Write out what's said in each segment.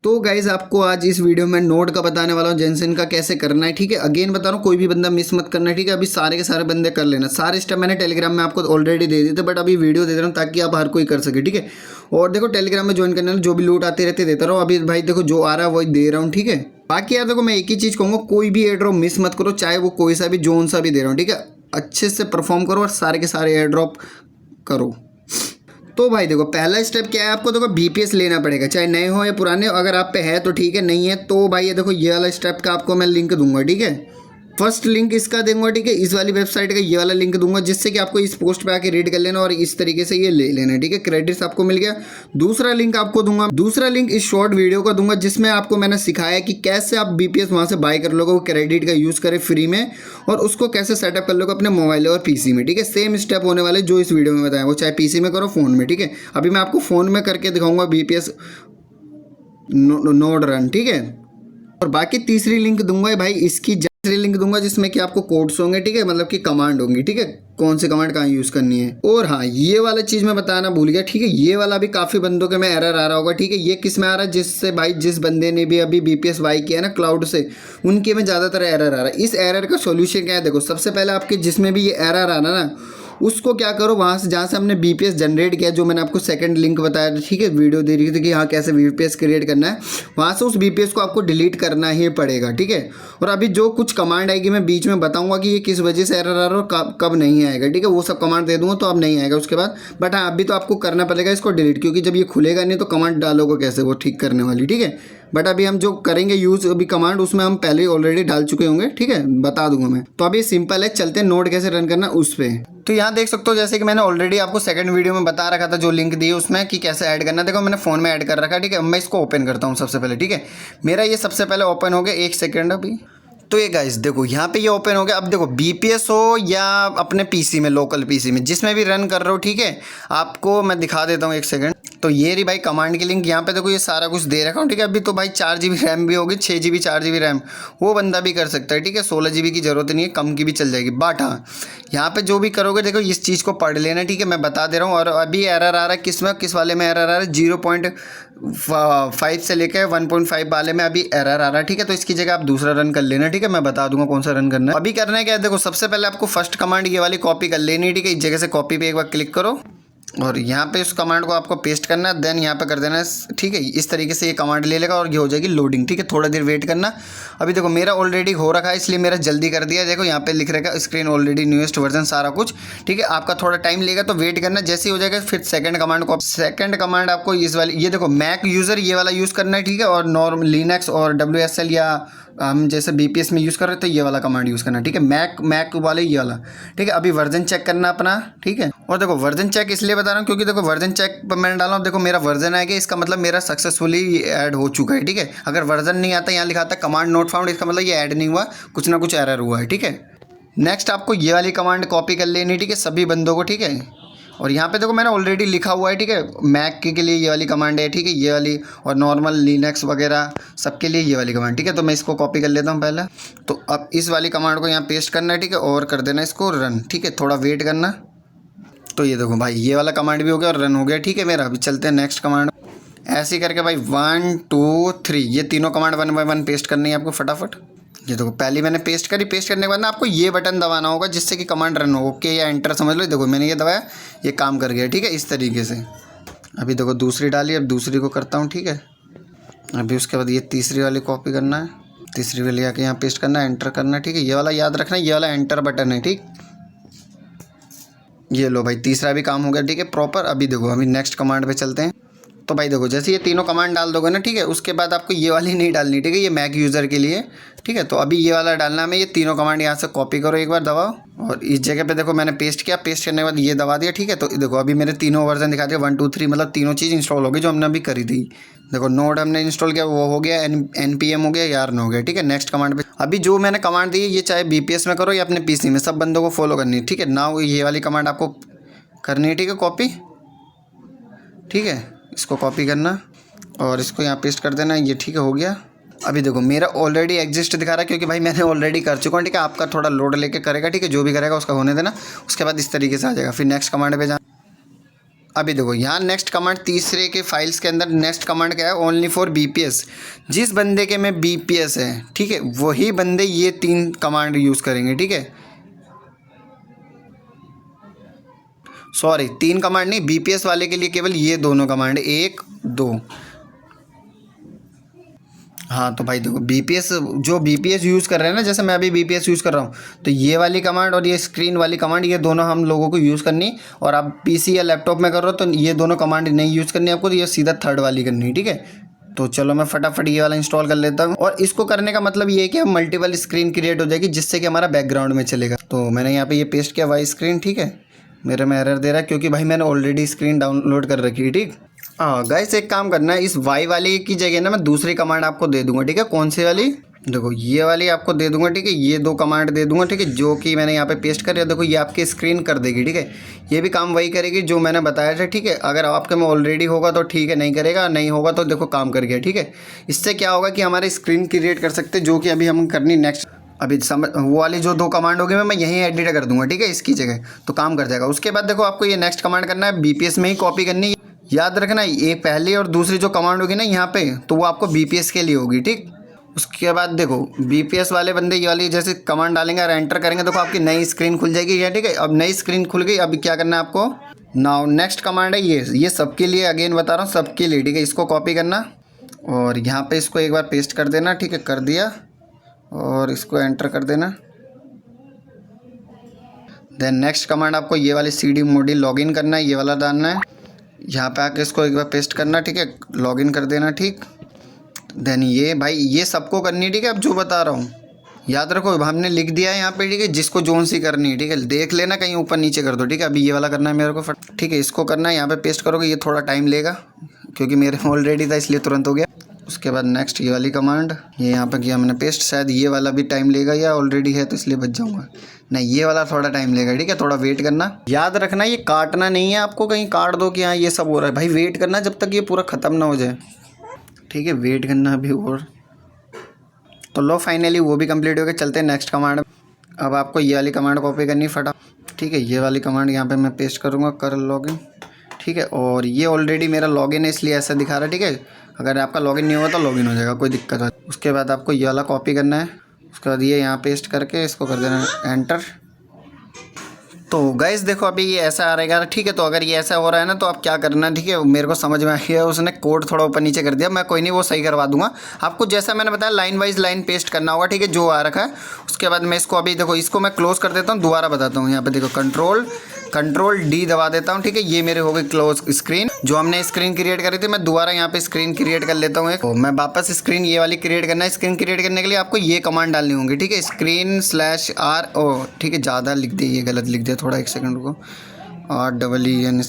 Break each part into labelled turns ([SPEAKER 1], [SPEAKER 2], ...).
[SPEAKER 1] तो गाइज आपको आज इस वीडियो में नोड का बताने वाला हूँ, जेनसेन का कैसे करना है। ठीक है, अगेन बता रहा हूँ, कोई भी बंदा मिस मत करना है। ठीक है, अभी सारे के सारे बंदे कर लेना। सारे स्टेप मैंने टेलीग्राम में आपको ऑलरेडी दे दिए थे, बट अभी वीडियो दे रहा हूँ ताकि आप हर कोई कर सके। ठीक है, और देखो टेलीग्राम में ज्वाइन करने में जो भी लूट आती रहती देता रहो। अभी भाई देखो जो आ रहा है वही दे रहा हूँ। ठीक है, बाकी यार देखो मैं एक ही चीज़ कहूँगा, कोई भी एयर ड्रॉप मिस मत करो, चाहे वो कोई सा भी जोन सा भी दे रहा हूँ। ठीक है, अच्छे से परफॉर्म करो और सारे के सारे एयर ड्रॉप करो। तो भाई देखो पहला स्टेप क्या है, आपको देखो बीपीएस लेना पड़ेगा, चाहे नए हो या पुराने हो। अगर आप पे है तो ठीक है, नहीं है तो भाई ये देखो ये वाला स्टेप का आपको मैं लिंक दूंगा। ठीक है, फर्स्ट लिंक इसका दूंगा। ठीक है, इस वाली वेबसाइट का ये वाला लिंक दूंगा, जिससे कि आपको इस पोस्ट पे आके रीड कर लेना और इस तरीके से ये ले लेना। ठीक है, क्रेडिट्स आपको मिल गया। दूसरा लिंक आपको दूंगा, दूसरा लिंक इस शॉर्ट वीडियो का दूंगा, जिसमें आपको मैंने सिखाया कि कैसे आप बीपीएस वहां से बाय कर लोगे, वो क्रेडिट का यूज़ करें फ्री में, और उसको कैसे सेटअप कर लोगे अपने मोबाइल और पीसी में। ठीक है, सेम स्टेप होने वाले जो इस वीडियो में बताया, वो चाहे पीसी में करो फोन में। ठीक है, अभी मैं आपको फोन में करके दिखाऊंगा बीपीएस नोड रन। ठीक है, और बाकी तीसरी लिंक दूंगा भाई, इसकी तीसरी लिंक दूंगा जिसमें कि आपको कोड्स होंगे। ठीक है, मतलब कि कमांड होंगी। ठीक है, कौन सी कमांड कहाँ यूज़ करनी है। और हाँ, ये वाला चीज़ मैं बताना भूल गया। ठीक है, ये वाला भी काफ़ी बंदों के में एरर आ रहा होगा। ठीक है, ये किस में आ रहा है, जिससे भाई जिस बंदे ने भी अभी बीपीएस बाई किया है ना क्लाउड से, उनके में ज़्यादातर एरर आ रहा है। इस एरर का सोल्यूशन क्या है, देखो सबसे पहले आपके जिसमें भी ये एरर आ रहा ना, उसको क्या करो, वहाँ से जहाँ से हमने बीपीएस जनरेट किया, जो मैंने आपको सेकंड लिंक बताया। ठीक है, वीडियो दे रही थी कि हाँ कैसे बीपीएस क्रिएट करना है, वहाँ से उस बीपीएस को आपको डिलीट करना ही पड़ेगा। ठीक है, और अभी जो कुछ कमांड आएगी मैं बीच में बताऊंगा कि ये किस वजह से एरर आ रहा है और कब नहीं आएगा। ठीक है, वो सब कमांड दे दूंगा तो अब नहीं आएगा उसके बाद। बट हाँ, अभी तो आपको करना पड़ेगा इसको डिलीट, क्योंकि जब ये खुलेगा नहीं तो कमांड डालोगे कैसे वो ठीक करने वाली। ठीक है, बट अभी हम जो करेंगे यूज़ अभी कमांड, उसमें हम पहले ऑलरेडी डाल चुके होंगे। ठीक है, बता दूंगा मैं। तो अभी सिंपल है, चलते हैं नोड कैसे रन करना उस पर। तो यहाँ देख सकते हो, जैसे कि मैंने ऑलरेडी आपको सेकंड वीडियो में बता रखा था, जो लिंक दी है उसमें कि कैसे ऐड करना। देखो मैंने फ़ोन में ऐड कर रखा है। ठीक है, मैं इसको ओपन करता हूँ सबसे पहले। ठीक है, मेरा ये सबसे पहले ओपन हो गया, एक सेकेंड अभी। तो ये गाइस देखो यहाँ पे ये ओपन हो गया। अब देखो बीपीएस हो या अपने पीसी में, लोकल पीसी में, जिसमें भी रन कर रहे हो। ठीक है, आपको मैं दिखा देता हूँ, एक सेकंड। तो ये रही भाई कमांड की लिंक। यहाँ पे देखो ये सारा कुछ दे रखा हूँ। ठीक है, अभी तो भाई 4 GB रैम भी होगी, 6 GB 4 GB रैम, वो बंदा भी कर सकता है। ठीक है, 16 GB की ज़रूरत नहीं है, कम की भी चल जाएगी। बट हाँ, यहाँ पे जो भी करोगे देखो इस चीज़ को पढ़ लेना। ठीक है, मैं बता दे रहा हूँ। और अभी एरर आ रहा है किस में, किस वाले में एरर आ रहा है, 0.5 से लेकर 1.5 वाले में अभी एरर आ रहा है। ठीक है, तो इसकी जगह आप दूसरा रन कर लेना। ठीक है, मैं बता दूंगा कौन सा रन करना है। अभी करना है क्या है, देखो सबसे पहले आपको फर्स्ट कमांड ये वाली कॉपी कर लेनी है। ठीक है, इस जगह से कॉपी पे एक बार क्लिक करो और यहाँ पे उस कमांड को आपको पेस्ट करना है, देन यहाँ पे कर देना है। ठीक है, इस तरीके से ये कमांड ले लेगा और ये हो जाएगी लोडिंग। ठीक है, थोड़ा देर वेट करना। अभी देखो मेरा ऑलरेडी हो रखा है, इसलिए मेरा जल्दी कर दिया। देखो यहाँ पे लिख रहेगा स्क्रीन ऑलरेडी न्यूएस्ट वर्जन सारा कुछ। ठीक है, आपका थोड़ा टाइम लेगा तो वेट करना। जैसे ही हो जाएगा फिर सेकंड कमांड आपको इस वाली, ये देखो मैक यूज़र ये वाला यूज़ करना है। ठीक है, और नॉर्मल लिनक्स और WSL या हम जैसे बीपीएस में यूज़ कर रहे हैं तो ये वाला कमांड यूज़ करना है। ठीक है, मैक वाले ये वाला। ठीक है, अभी वर्जन चेक करना अपना। ठीक है, और देखो वर्जन चेक इसलिए बता रहा हूँ क्योंकि देखो वर्जन चेक पर मैंने डाला हूँ, देखो मेरा वर्जन आएगा, इसका मतलब मेरा सक्सेसफुली ऐड हो चुका है। ठीक है, अगर वर्जन नहीं आता, यहाँ लिखा था कमांड नोट फाउंड, इसका मतलब ये ऐड नहीं हुआ, कुछ ना कुछ एरर हुआ है। ठीक है, नेक्स्ट आपको ये वाली कमांड कॉपी कर लेनी। ठीक है, सभी बंदों को। ठीक है, और यहाँ पे देखो मैंने ऑलरेडी लिखा हुआ है। ठीक है, मैक के लिए ये वाली कमांड है। ठीक है, ये वाली, और नॉर्मल लिनक्स वगैरह सबके लिए ये वाली कमांड। ठीक है, तो मैं इसको कॉपी कर लेता हूँ पहले। तो अब इस वाली कमांड को यहाँ पेस्ट करना है। ठीक है, और कर देना इसको रन। ठीक है, थोड़ा वेट करना। तो ये देखो भाई ये वाला कमांड भी हो गया और रन हो गया। ठीक है, मेरा अभी चलते हैं नेक्स्ट कमांड। ऐसे ही करके भाई 1 2 3 ये तीनों कमांड 1 बाय 1 पेस्ट करनी है आपको फटाफट। ये देखो पहले मैंने पेस्ट करी, पेस्ट करने के बाद ना आपको ये बटन दबाना होगा, जिससे कि कमांड रन हो। ओके या एंटर समझ लो। देखो मैंने ये दबाया, ये काम कर गया। ठीक है, इस तरीके से। अभी देखो दूसरी डाली, अब दूसरी को करता हूँ। ठीक है, अभी उसके बाद ये तीसरी वाली कॉपी करना है, तीसरी वाली आके यहाँ पेस्ट करना है, एंटर करना है। ठीक है, ये वाला याद रखना, ये वाला एंटर बटन है। ठीक, ये लो भाई तीसरा भी काम हो गया। ठीक है, प्रॉपर। अभी देखो अभी नेक्स्ट कमांड पे चलते हैं। तो भाई देखो जैसे ये तीनों कमांड डाल दोगे ना, ठीक है, उसके बाद आपको ये वाली नहीं डालनी। ठीक है, ये मैक यूज़र के लिए। ठीक है, तो अभी ये वाला डालना है। ये तीनों कमांड यहाँ से कॉपी करो, एक बार दबाओ, और इस जगह पे देखो मैंने पेस्ट किया, पेस्ट करने के बाद ये दबा दिया। ठीक है, तो देखो अभी मेरे तीनों वर्जन दिखा दिया, 1 2 3, मतलब तीनों चीज़ इंस्टॉल होगी जो हमने अभी करी थी। देखो नोड हमने इंस्टॉल किया, वो हो गया, NPM हो गया, यार्न हो गया। ठीक है, नेक्स्ट कमांड पे अभी जो मैंने कमांड दी है, ये चाहे बीपीएस में करो या अपने पीसी में, सब बंदों को फॉलो करनी है। ठीक है, नाउ ये वाली कमांड आपको करनी है। ठीक है, कॉपी। ठीक है, इसको कॉपी करना और इसको यहाँ पेस्ट कर देना। ये ठीक है, हो गया। अभी देखो मेरा ऑलरेडी एग्जिस्ट दिखा रहा है, क्योंकि भाई मैंने ऑलरेडी कर चुका हूँ। ठीक है, आपका थोड़ा लोड लेके करेगा। ठीक है, जो भी करेगा उसका होने देना, उसके बाद इस तरीके से आ जाएगा। फिर नेक्स्ट कमांड पे जाना। अभी देखो यहाँ नेक्स्ट कमांड तीसरे के फाइल्स के अंदर नेक्स्ट कमांड क्या है, ओनली फॉर बीपीएस। जिस बंदे के में बीपीएस है, ठीक है, वही बंदे ये 3 कमांड यूज़ करेंगे, ठीक है। सॉरी 3 कमांड नहीं, बीपीएस वाले के लिए केवल ये दोनों कमांड 1 2। हाँ तो भाई देखो बीपीएस, जो बीपीएस यूज़ कर रहे हैं ना, जैसे मैं अभी बीपीएस यूज़ कर रहा हूँ, तो ये वाली कमांड और ये स्क्रीन वाली कमांड, ये दोनों हम लोगों को यूज़ करनी। और आप पीसी या लैपटॉप में कर रहे हो तो ये दोनों कमांड नहीं यूज़ करनी आपको, तो ये सीधा थर्ड वाली करनी है, ठीक है। तो चलो मैं फटाफट ये वाला इंस्टॉल कर लेता हूँ। और इसको करने का मतलब ये है कि मल्टीपल स्क्रीन क्रिएट हो जाएगी, जिससे कि हमारा बैकग्राउंड में चलेगा। तो मैंने यहाँ पे ये पेस्ट किया वाई स्क्रीन, ठीक है। मेरे में एरर दे रहा है क्योंकि भाई मैंने ऑलरेडी स्क्रीन डाउनलोड कर रखी है, ठीक। हाँ गाइस, एक काम करना है, इस वाई वाली की जगह ना मैं दूसरी कमांड आपको दे दूंगा, ठीक है। कौन सी वाली? देखो ये वाली आपको दे दूंगा, ठीक है। ये 2 कमांड दे दूंगा, ठीक है, जो कि मैंने यहाँ पे पेस्ट कर दिया। देखो ये आपकी स्क्रीन कर देगी, ठीक है। ये भी काम वही करेगी जो मैंने बताया था, ठीक है। अगर आपके में ऑलरेडी होगा तो ठीक है, नहीं करेगा, नहीं होगा तो देखो काम कर गया, ठीक है। इससे क्या होगा कि हमारे स्क्रीन क्रिएट कर सकते, जो कि अभी हम करनी नेक्स्ट। अभी समझ, वो वाली जो 2 कमांड होगी मैं यहीं एडिट कर दूंगा, ठीक है, इसकी जगह, तो काम कर जाएगा। उसके बाद देखो आपको ये नेक्स्ट कमांड करना है, बीपीएस में ही कॉपी करनी है। याद रखना ये पहली और दूसरी जो कमांड होगी ना यहाँ पे, तो वो आपको बीपीएस के लिए होगी, ठीक। उसके बाद देखो बीपीएस वाले बंदे ये वाली जैसे कमांड डालेंगे और एंटर करेंगे, देखो आपकी नई स्क्रीन खुल जाएगी है, ठीक है। अब नई स्क्रीन खुल गई, अभी क्या करना है आपको, नाउ नेक्स्ट कमांड है ये सबके लिए, अगेन बता रहा हूँ सबके लिए, ठीक है। इसको कॉपी करना और यहाँ पे इसको एक बार पेस्ट कर देना, ठीक है, कर दिया। और इसको एंटर कर देना। देन नेक्स्ट कमांड आपको ये वाली cd मोडी लॉगिन करना है, ये वाला डालना है। यहाँ पे आके इसको एक बार पेस्ट करना, ठीक है, लॉगिन कर देना, ठीक। देन ये भाई ये सबको करनी है, ठीक है। अब जो बता रहा हूँ याद रखो, हमने लिख दिया है यहाँ पे, ठीक है, जिसको जोन सी करनी है, ठीक है। देख लेना कहीं ऊपर नीचे कर दो, ठीक है। अभी ये वाला करना है मेरे को, ठीक है। इसको करना है, यहाँ पे पेस्ट करोगे, ये थोड़ा टाइम लेगा क्योंकि मेरे में ऑलरेडी था इसलिए तुरंत हो गया। उसके बाद नेक्स्ट ये वाली कमांड, ये यहाँ पे किया मैंने पेस्ट, शायद ये वाला भी टाइम लेगा या ऑलरेडी है तो इसलिए बच जाऊँगा, नहीं ये वाला थोड़ा टाइम लेगा, ठीक है। थोड़ा वेट करना, याद रखना ये काटना नहीं है आपको, कहीं काट दो कि हाँ ये सब हो रहा है, भाई वेट करना जब तक ये पूरा ख़त्म ना हो जाए, ठीक है। वेट करना अभी और, तो लो फाइनली वो भी कंप्लीट हो गया। चलते हैं नेक्स्ट कमांड। अब आपको ये वाली कमांड कॉपी करनी फटा, ठीक है। ये वाली कमांड यहाँ पे मैं पेस्ट करूँगा, कर लॉगिन, ठीक है। और ये ऑलरेडी मेरा लॉगिन है इसलिए ऐसा दिखा रहा है, ठीक है। अगर आपका लॉगिन नहीं हुआ तो लॉगिन हो जाएगा, कोई दिक्कत नहीं। उसके बाद आपको ये वाला कॉपी करना है, उसके बाद ये यहाँ पेस्ट करके इसको कर देना एंटर। तो गाइस देखो अभी ये ऐसा आ रहेगा, ठीक है। तो अगर ये ऐसा हो रहा है ना, तो आप क्या करना, ठीक है। मेरे को समझ में आ गया, उसने कोड थोड़ा ऊपर नीचे कर दिया, मैं कोई नहीं वो सही करवा दूंगा आपको। जैसा मैंने बताया लाइन वाइज लाइन पेस्ट करना होगा, ठीक है, जो आ रखा है। उसके बाद मैं इसको अभी देखो, इसको मैं क्लोज कर देता हूँ, दोबारा बताता हूँ। यहाँ पे देखो कंट्रोल डी दबा देता हूँ, ठीक है। ये मेरे हो गई क्लोज स्क्रीन, जो हमने स्क्रीन क्रिएट करी थी। मैं दोबारा यहाँ पे स्क्रीन क्रिएट कर लेता हूँ एक, तो मैं वापस स्क्रीन ये वाली क्रिएट करना है। स्क्रीन क्रिएट करने के लिए आपको ये कमांड डालनी होंगी, ठीक है, screen/r ओ, ठीक है, ज़्यादा लिख दिया, ये गलत लिख दिया, थोड़ा एक सेकंड रुको, REEN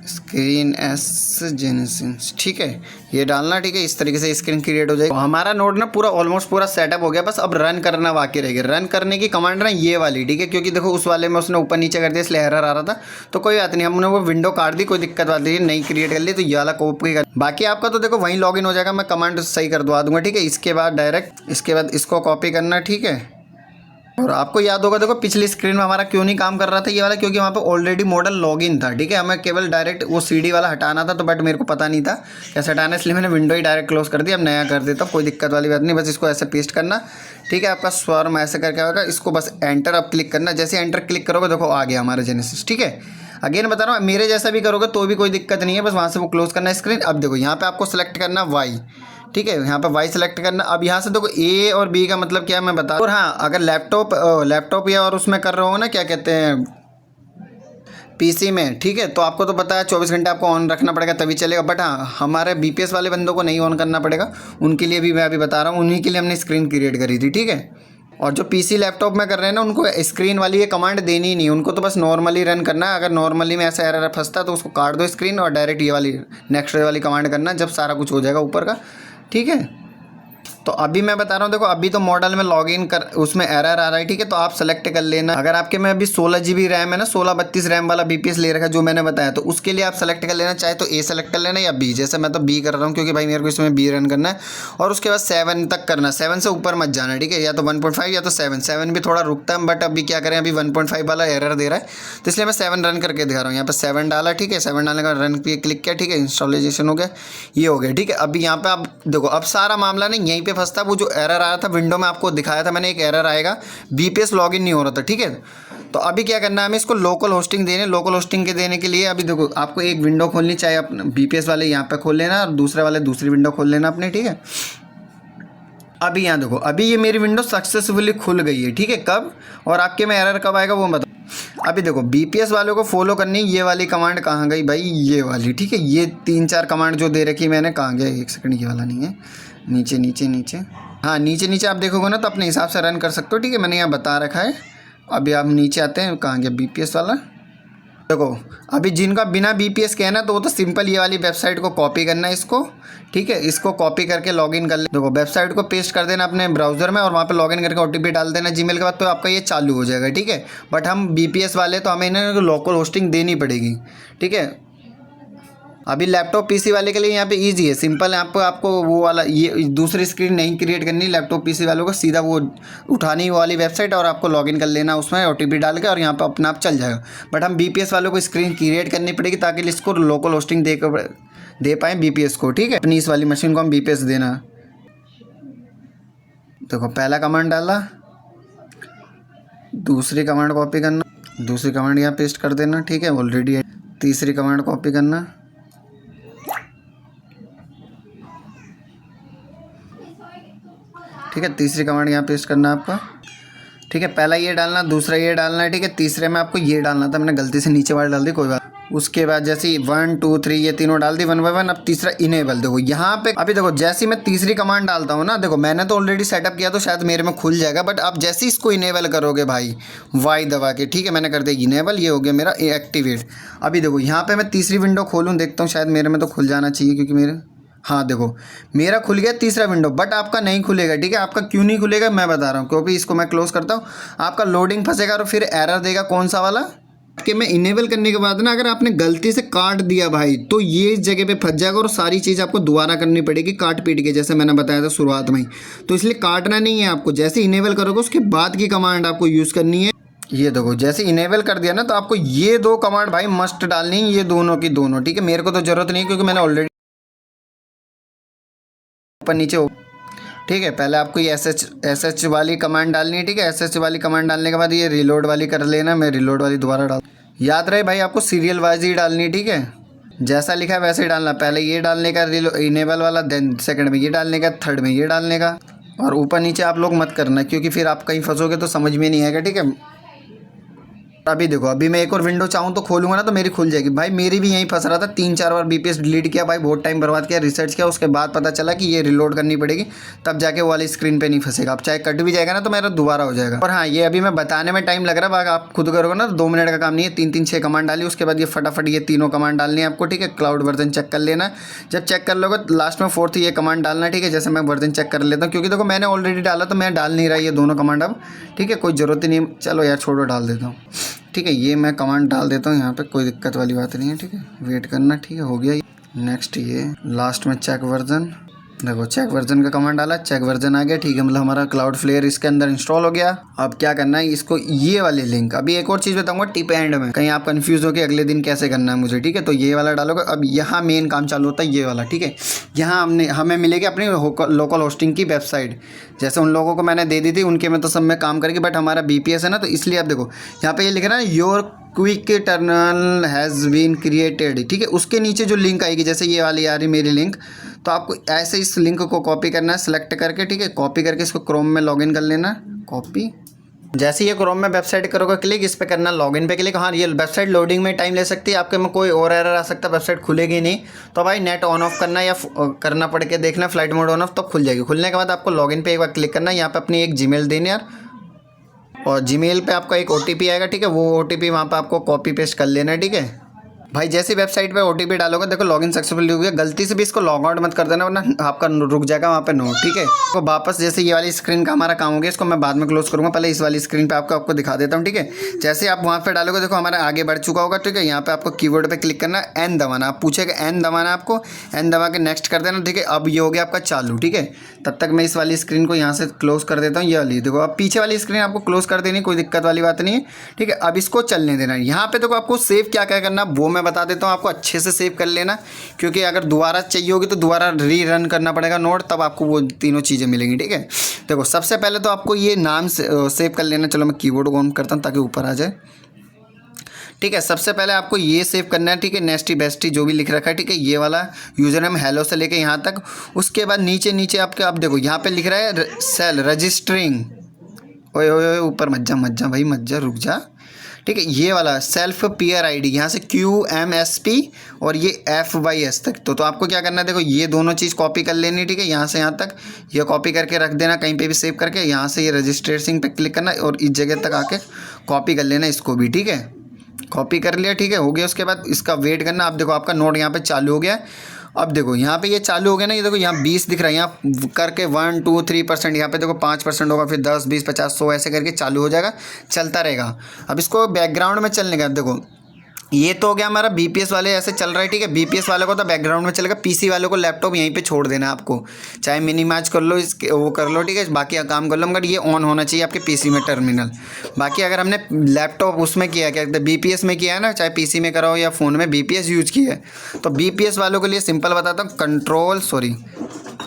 [SPEAKER 1] स्क्रीन एस जेनेसिस, ठीक है, ये डालना, ठीक है। इस तरीके से स्क्रीन क्रिएट हो जाएगी। तो हमारा नोड ना पूरा ऑलमोस्ट पूरा सेटअप हो गया, बस अब रन करना बाकी रह गया। रन करने की कमांड ना ये वाली, ठीक है, क्योंकि देखो उस वाले में उसने ऊपर नीचे कर दिया इसलिए एरर आ रहा था। तो कोई बात नहीं, हमने वो विंडो काट दी, कोई दिक्कत बात नहीं, नई क्रिएट कर ली। तो ये वाला कॉपी कर, बाकी आपका तो देखो वहीं लॉगिन हो जाएगा, मैं कमांड सही कर दवा दूंगा, ठीक है। इसके बाद डायरेक्ट इसके बाद इसको कॉपी करना, ठीक है। और आपको याद होगा देखो पिछली स्क्रीन में हमारा क्यों नहीं काम कर रहा था ये वाला, क्योंकि वहाँ पे ऑलरेडी मॉडल लॉगिन था, ठीक है। हमें केवल डायरेक्ट वो सीडी वाला हटाना था, तो बट मेरे को पता नहीं था कैसे हटाना, इसलिए मैंने विंडो ही डायरेक्ट क्लोज कर दिया। अब नया कर देता हूँ, कोई दिक्कत वाली बात नहीं, बस इसको ऐसे पेस्ट करना, ठीक है। आपका स्वरम ऐसे करके होगा, इसको बस एंटर अब क्लिक करना। जैसे एंटर क्लिक करोगे देखो आ गया हमारा जेनेसिस, ठीक है। अगेन बता रहा हूँ, मेरे जैसा भी करोगे तो भी कोई दिक्कत नहीं है, बस वहाँ से वो क्लोज करना स्क्रीन। अब देखो यहाँ पे आपको सेलेक्ट करना वाई, ठीक है, यहाँ पे वाई सेलेक्ट करना। अब यहाँ से देखो ए और बी का मतलब क्या है मैं बता, और हाँ अगर लैपटॉप या और उसमें कर रहे हो ना, क्या कहते हैं, पीसी में, ठीक है, तो आपको तो पता है 24 घंटे आपको ऑन रखना पड़ेगा तभी चलेगा। बट हाँ हमारे बीपीएस वाले बंदों को नहीं ऑन करना पड़ेगा, उनके लिए भी मैं अभी बता रहा हूँ, उन्हीं के लिए हमने स्क्रीन क्रिएट करी थी, ठीक है। और जो पीसी लैपटॉप में कर रहे हैं ना, उनको स्क्रीन वाली ये कमांड देनी ही नहीं, उनको तो बस नॉर्मली रन करना है। अगर नॉर्मली में ऐसा एरर फंसता तो उसको काट दो स्क्रीन, और डायरेक्ट ये वाली नेक्स्ट वाली कमांड करना, जब सारा कुछ हो जाएगा ऊपर का, ठीक है। तो अभी मैं बता रहा हूँ, देखो अभी तो मॉडल में लॉगिन कर उसमें एरर आ रहा है, ठीक है। तो आप सेलेक्ट कर लेना, अगर आपके में अभी 16 GB रैम है ना, 16-32 रैम वाला BPS ले रखा है जो मैंने बताया, तो उसके लिए आप सेलेक्ट कर लेना, चाहे तो A सेलेक्ट कर लेना या B। जैसे मैं तो B कर रहा हूँ क्योंकि भाई मेरे को इसमें B रन करना है। और उसके बाद 7 तक करना, 7 से ऊपर मत जाना, ठीक है। या तो 1.5 या तो 7 भी थोड़ा रुकता है, बट अभी क्या करें, अभी 1.5 वाला एरर दे रहा है, तो इसलिए मैं 7 रन करके दिखा रहा हूँ। यहाँ पर 7 डाला, ठीक है। 7 डालने का रन पे क्लिक किया, ठीक है। इंस्टॉलेशन हो गया, ये हो गया, ठीक है। अभी यहाँ पे आप देखो, अब सारा मामला नहीं यहीं पे फंसता। वो जो एरर आया था विंडो में आपको दिखाया था मैंने, एक एरर आएगा, BPS लॉगिन नहीं हो रहा था, ठीक है। तो अभी क्या करना है, हमें इसको लोकल होस्टिंग देने। लोकल होस्टिंग के देने के लिए अभी देखो आपको एक विंडो खोलनी, चाहे अपना BPS वाले यहाँ पे खोल लेना और दूसरे वाले दूसरी विंडो खोल लेना अपने, ठीक है। अभी यहाँ देखो, अभी ये मेरी विंडो सक्सेसफुली खुल गई है, ठीक है। कब और आपके में एरर कब आएगा वो बताओ। अभी देखो BPS वालों को फॉलो करनी, ये वाली कमांड कहाँ गई भाई, ये वाली, ठीक है। ये 3-4 कमांड जो दे रखी मैंने, कहाँ गया, एक सेकंड, ये वाला नहीं है, नीचे नीचे नीचे, हाँ नीचे नीचे आप देखोगे ना तो अपने हिसाब से रन कर सकते हो, ठीक है। मैंने यहाँ बता रखा है। अभी आप नीचे आते हैं, कहाँ गया BPS वाला, देखो अभी जिनका बिना BPS के है ना, तो वो तो सिंपल ये वाली वेबसाइट को कॉपी करना है इसको, ठीक है। इसको कॉपी करके लॉगिन कर ले, देखो वेबसाइट को पेस्ट कर देना अपने ब्राउजर में और वहाँ पे लॉगिन करके OTP डाल देना जीमेल के बाद, तो आपका ये चालू हो जाएगा, ठीक है। बट हम BPS वाले तो हमें इन्हें लोकल होस्टिंग देनी पड़ेगी, ठीक है। अभी लैपटॉप PC वाले के लिए यहाँ पे इजी है, सिंपल है। आपको वो वाला ये दूसरी स्क्रीन नहीं क्रिएट करनी लैपटॉप PC वालों को, सीधा वो उठानी वो वाली वेबसाइट और आपको लॉगिन कर लेना उसमें OTP डाल के, और यहाँ पे अपना आप चल जाएगा। बट हम BPS वालों को स्क्रीन क्रिएट करनी पड़ेगी ताकि इसको लोकल होस्टिंग दे पाएँ BPS को, ठीक है। अपनी इस वाली मशीन को हम BPS देना। देखो पहला कमांड डाला, दूसरी कमांड कॉपी करना, दूसरी कमांड यहाँ पेस्ट कर देना, ठीक है, ऑलरेडी है। तीसरी कमांड कॉपी करना, ठीक है। तीसरी कमांड यहाँ पेस्ट करना आपका, ठीक है। पहला ये डालना, दूसरा ये डालना है, ठीक है। तीसरे में आपको ये डालना था, मैंने गलती से नीचे वाला डाल दी, कोई बात। उसके बाद जैसे 1 2 3 ये तीनों डाल दी 1 by 1। अब तीसरा इनेबल, देखो यहाँ पे अभी देखो जैसे मैं तीसरी कमांड डालता हूँ ना, देखो मैंने तो ऑलरेडी सेटअप किया तो शायद मेरे में खुल जाएगा, बट आप जैसे इसको इनेबल करोगे भाई वाई दबा के, ठीक है, मैंने कर दिया इनेबल, ये हो गया मेरा एक्टिवेट। अभी देखो यहाँ पे मैं तीसरी विंडो खोलूँ, देखता हूँ शायद मेरे में तो खुल जाना चाहिए, क्योंकि मेरे, हाँ देखो मेरा खुल गया तीसरा विंडो, बट आपका नहीं खुलेगा, ठीक है। आपका क्यों नहीं खुलेगा मैं बता रहा हूँ, क्योंकि इसको मैं क्लोज करता हूँ, आपका लोडिंग फंसेगा और फिर एरर देगा, कौन सा वाला कि मैं इनेबल करने के बाद ना, अगर आपने गलती से काट दिया भाई तो ये इस जगह पे फंस जाएगा और सारी चीज़ आपको दोबारा करनी पड़ेगी काट पीट के, जैसे मैंने बताया था शुरुआत में ही। तो इसलिए काटना नहीं है आपको, जैसे इनेबल करोगे उसके बाद की कमांड आपको यूज़ करनी है। ये देखो जैसे इनेबल कर दिया ना, तो आपको ये 2 कमांड भाई मस्ट डालनी है, ये दोनों की दोनों, ठीक है। मेरे को तो ज़रूरत नहीं है क्योंकि मैंने ऑलरेडी ऊपर नीचे हो, ठीक है। पहले आपको ये SH वाली कमांड डालनी है, ठीक है। SH वाली कमांड डालने के बाद ये रिलोड वाली कर लेना, मैं रिलोड वाली दोबारा डाल, याद रहे भाई आपको सीरियल वाइज ही डालनी है, ठीक है। जैसा लिखा है वैसे ही डालना, पहले ये डालने का इनेबल वाला, देन सेकंड में ये डालने का, थर्ड में ये डालने का, और ऊपर नीचे आप लोग मत करना क्योंकि फिर आप कहीं फंसोगे तो समझ में नहीं आएगा, ठीक है। अभी देखो अभी मैं एक और विंडो चाहूँ तो खोलूँगा ना तो मेरी खुल जाएगी। भाई मेरी भी यहीं फंस रहा था, 3-4 बार BPS डिलीट किया भाई, बहुत टाइम बर्बाद किया, रिसर्च किया, उसके बाद पता चला कि ये रिलोड करनी पड़ेगी, तब जाके वो वाली स्क्रीन पे नहीं फंसेगा। अब चाहे कट भी जाएगा ना तो मेरा दोबारा हो जाएगा। और हाँ ये अभी मैं बताने में टाइम लग रहा है, बाकी आप खुद करोगे ना तो 2 मिनट का काम नहीं है, 3-3-6 कमांड डाली, उसके बाद ये फटाफट ये तीनों कमांड डालनी है आपको, ठीक है। क्लाउड वर्जन चेक कर लेना, जब चेक कर लोगे लास्ट में 4th ये कमांड डालना, ठीक है। जैसे मैं वर्जन चेक कर लेता हूँ क्योंकि देखो मैंने ऑलरेडी डाला तो मैं डाल नहीं रहा ये दोनों कमांड अब, ठीक है, कोई ज़रूरत ही नहीं, चलो यार छोड़ो डाल देता हूँ, ठीक है। ये मैं कमांड डाल देता हूँ यहाँ पे, कोई दिक्कत वाली बात नहीं है, ठीक है। वेट करना, ठीक है, हो गया। नेक्स्ट ये लास्ट में चेक वर्जन, देखो चेक वर्जन का कमांड डाला, चेक वर्जन आ गया, ठीक है, मतलब हमारा क्लाउडफ्लेयर इसके अंदर इंस्टॉल हो गया। अब क्या करना है, इसको ये वाले लिंक, अभी एक और चीज़ बताऊंगा टिप एंड में, कहीं आप कंफ्यूज हो कि अगले दिन कैसे करना है मुझे, ठीक है। तो ये वाला डालोगे, अब यहाँ मेन काम चालू होता है ये वाला, ठीक है। यहाँ हमें मिलेगी अपनी लोकल होस्टिंग की वेबसाइट, जैसे उन लोगों को मैंने दे दी थी उनके में तो सब में काम करेगी, बट हमारा BPS है ना, तो इसलिए आप देखो यहाँ पे ये लिखा है ना your quick terminal has been created, ठीक है। उसके नीचे जो लिंक आएगी, जैसे ये वाली आ रही मेरी लिंक, तो आपको ऐसे इस लिंक को कॉपी करना है सेलेक्ट करके, ठीक है। कॉपी करके इसको क्रोम में लॉगिन कर लेना, कॉपी। जैसे ये क्रोम में वेबसाइट करोगे क्लिक, इस पे करना लॉगिन पे क्लिक। हाँ ये वेबसाइट लोडिंग में टाइम ले सकती है, आपके में कोई और एरर आ सकता है, वेबसाइट खुलेगी नहीं, तो भाई नेट ऑन ऑफ करना या करना पड़ के देखना फ्लाइट मोड ऑन ऑफ, तो खुल जाएगी। खुलने के बाद आपको लॉगिन पे एक बार क्लिक करना, यहाँ पे अपनी एक जीमेल देनी यार, और जीमेल पे आपका एक OTP आएगा, ठीक है। वो OTP वहाँ पे आपको कॉपी पेस्ट कर लेना है, ठीक है। भाई जैसे वेबसाइट पे OTP डालोगे देखो लॉगिन सक्सेसफुल हो गया। गलती से भी इसको लॉग आउट मत कर देना वरना आपका रुक जाएगा वहाँ पे नोट, ठीक है। तो वापस जैसे ये वाली स्क्रीन का हमारा काम हो गया, इसको मैं बाद में क्लोज करूँगा, पहले इस वाली स्क्रीन पे आपको दिखा देता हूँ, ठीक है। जैसे आप वहाँ पे डालोगे देखो हमारा आगे बढ़ चुका होगा, ठीक है। यहाँ पे आपको कीबोर्ड पे क्लिक करना, एन दबाना, आप पूछेगा एन दबाना, आपको एन दबा के नेक्स्ट कर देना, ठीक है। अब ये हो गया आपका चालू, ठीक है। तब तक मैं इस वाली स्क्रीन को यहाँ से क्लोज कर देता हूँ। ये वाली देखो, अब पीछे वाली स्क्रीन आपको क्लोज कर देनी, कोई दिक्कत वाली बात नहीं है, ठीक है। अब इसको चलने देना। यहाँ पे देखो आपको सेव क्या क्या करना वो मैं बता देता हूँ, आपको अच्छे से सेव कर लेना, क्योंकि अगर दोबारा चाहिए होगी तो दोबारा रीरन करना पड़ेगा नोट, तब आपको वो तीनों चीज़ें मिलेंगी, ठीक है। देखो सबसे पहले तो आपको ये नाम सेव कर लेना। चलो मैं कीबोर्ड को ऑन करता हूँ ताकि ऊपर आ जाए, ठीक है। सबसे पहले आपको ये सेव करना है, ठीक है। नेस्टी बेस्टी जो भी लिख रखा है, ठीक है, ये वाला यूज़र नेम हेलो से लेके यहाँ तक। उसके बाद नीचे नीचे आपके आप देखो यहाँ पे लिख रहा है सेल रजिस्टरिंग, ओए ओए ओए ऊपर मत जा भाई, मत जा, रुक जा, ठीक है। ये वाला सेल्फ पीयर आईडी यहाँ से QMSP और ये FYS तक। तो आपको क्या करना है, देखो ये दोनों चीज़ कॉपी कर लेनी, ठीक है। यहाँ से यहाँ तक ये कॉपी करके रख देना कहीं पे भी सेव करके। यहाँ से ये रजिस्ट्रेशन पे क्लिक करना और इस जगह तक आके कॉपी कर लेना इसको भी, ठीक है। कॉपी कर लिया, ठीक है, हो गया। उसके बाद इसका वेट करना। अब देखो आपका नोट यहाँ पे चालू हो गया। अब देखो यहाँ पे ये चालू हो गया ना, ये देखो यहाँ 20 दिख रहा है, यहाँ करके 1 2 3%, यहाँ पे देखो 5% होगा, फिर 10 20 50 100 ऐसे करके चालू हो जाएगा, चलता रहेगा। अब इसको बैकग्राउंड में चलने का, देखो ये तो हो गया हमारा BPS वाले ऐसे चल रहा है, ठीक है। BPS वाले को तो बैकग्राउंड में चलेगा, PC वाले को लैपटॉप यहीं पे छोड़ देना है आपको, चाहे मिनिमाइज कर लो इसके वो कर लो, ठीक है, बाकी काम कर लो, मगर ये ऑन होना चाहिए आपके PC में टर्मिनल। बाकी अगर हमने लैपटॉप उसमें किया क्या BPS में किया है ना, चाहे PC में कराओ या फ़ोन में BPS यूज किया है, तो BPS वालों के लिए सिंपल बताता हूँ, कंट्रोल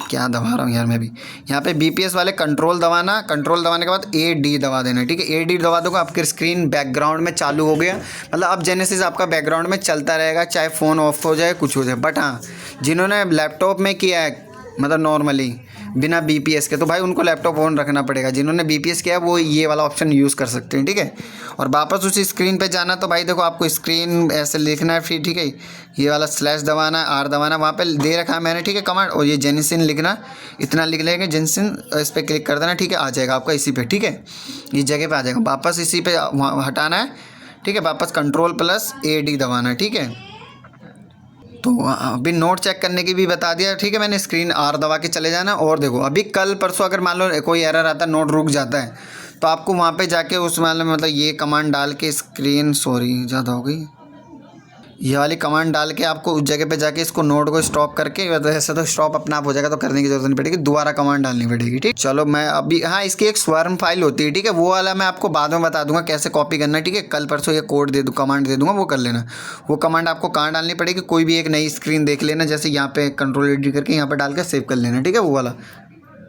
[SPEAKER 1] क्या दबा रहा हूँ यार मैं भी, यहाँ पे BPS वाले कंट्रोल दबाना, कंट्रोल दबाने के बाद AD दबा देना, ठीक है। AD दबा दोगे आपकी स्क्रीन बैकग्राउंड में चालू हो गया, मतलब अब जेनेसिस आपका बैकग्राउंड में चलता रहेगा, चाहे फ़ोन ऑफ हो जाए कुछ हो जाए। बट हाँ, जिन्होंने लैपटॉप में किया है मतलब नॉर्मली बिना BPS के, तो भाई उनको लैपटॉप ऑन रखना पड़ेगा। जिन्होंने BPS किया है वो ये वाला ऑप्शन यूज़ कर सकते हैं, ठीक है। और वापस उसी स्क्रीन पे जाना, तो भाई देखो आपको स्क्रीन ऐसे लिखना है, फिर ठीक है ये वाला स्लैश दबाना, R दबाना, वहाँ पे दे रखा है मैंने, ठीक है, कमांड। और ये जेनिसिन लिखना, इतना लिख लेंगे जेनिसिन, इस पर क्लिक कर देना, ठीक है, आ जाएगा आपका इसी पे, ठीक है, इस जगह पे आ जाएगा। वापस इसी पे हटाना है, ठीक है, वापस Ctrl+AD दबाना है, ठीक है। तो अभी नोट चेक करने की भी बता दिया, ठीक है, मैंने स्क्रीन R दबा के चले जाना। और देखो अभी कल परसों अगर मान लो कोई एरर आता है, नोट रुक जाता है, तो आपको वहाँ पे जाके उस वाले मतलब ये कमांड डाल के स्क्रीन ज़्यादा हो गई, ये वाली कमांड डाल के आपको उस जगह पे जाके इसको नोट को स्टॉप करके, ऐसे तो स्टॉप अपना आप हो जाएगा, तो करने की जरूरत नहीं पड़ेगी, दोबारा कमांड डालनी पड़ेगी, ठीक। चलो मैं अभी, हाँ, इसकी एक स्वार्म फाइल होती है, ठीक है, वो वाला मैं आपको बाद में बता दूंगा कैसे कॉपी करना है, ठीक है। कल परसों ये कोड दे दूँ, कमांड दे दूंगा, वो कर लेना। वो कमांड आपको कहाँ डालनी पड़ेगी, कोई भी एक नई स्क्रीन देख लेना, जैसे यहाँ पे Ctrl+AD करके यहाँ पर डाल के सेव कर लेना, ठीक है, वो वाला।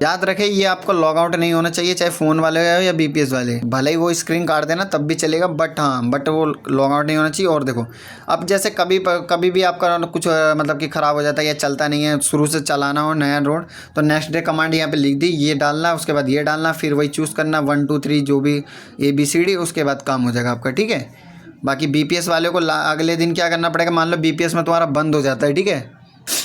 [SPEAKER 1] याद रखें ये आपको लॉग आउट नहीं होना चाहिए, चाहे फ़ोन वाले हो या BPS वाले, भले ही वो स्क्रीन काट देना तब भी चलेगा, बट वो लॉग आउट नहीं होना चाहिए। और देखो अब जैसे कभी भी आपका कुछ मतलब कि ख़राब हो जाता है या चलता नहीं है, शुरू से चलाना हो नया रोड, तो नेक्स्ट डे कमांड यहाँ पे लिख दी, ये डालना, उसके बाद ये डालना, फिर वही चूज़ करना 1 2 3 जो भी ABCD, उसके बाद काम हो जाएगा आपका, ठीक है। बाकी BPS वाले को अगले दिन क्या करना पड़ेगा, मान लो BPS में तुम्हारा बंद हो जाता है, ठीक है,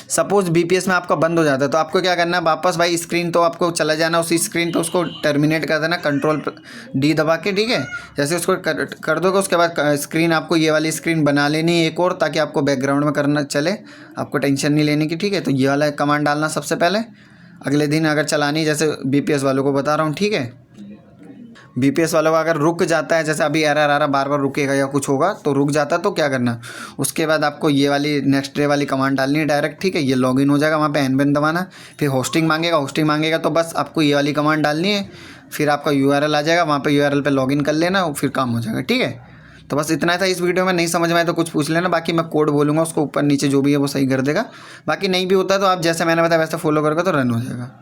[SPEAKER 1] सपोज BPS में आपका बंद हो जाता है, तो आपको क्या करना है, वापस भाई स्क्रीन तो आपको चला जाना उसी स्क्रीन पे, उसको टर्मिनेट कर देना Ctrl+D दबा के, ठीक है। जैसे उसको कर दोगे उसके बाद स्क्रीन आपको ये वाली स्क्रीन बना लेनी है एक और, ताकि आपको बैकग्राउंड में करना चले, आपको टेंशन नहीं लेने की, ठीक है। तो ये वाला कमांड डालना सबसे पहले, अगले दिन अगर चलानी, जैसे BPS वालों को बता रहा हूँ, ठीक है। BPS वालों का अगर रुक जाता है, जैसे अभी एरर आ रहा बार बार रुकेगा या कुछ होगा तो रुक जाता है, तो क्या करना, उसके बाद आपको ये वाली नेक्स्ट डे वाली कमांड डालनी है डायरेक्ट, ठीक है। ये लॉगिन हो जाएगा, वहाँ पे NBN दबाना, फिर होस्टिंग मांगेगा, तो बस आपको ये वाली कमांड डालनी है, फिर आपका URL आ जाएगा, वहाँ पे URL पे लॉगिन कर लेना, फिर काम हो जाएगा, ठीक है। तो बस इतना था इस वीडियो में, नहीं समझ में आए तो कुछ पूछ लेना, बाकी मैं कोड बोलूँगा उसको ऊपर नीचे जो भी है वो सही कर देगा। बाकी नहीं भी होता तो आप जैसे मैंने बताया वैसे फॉलो करोगे तो रन हो जाएगा।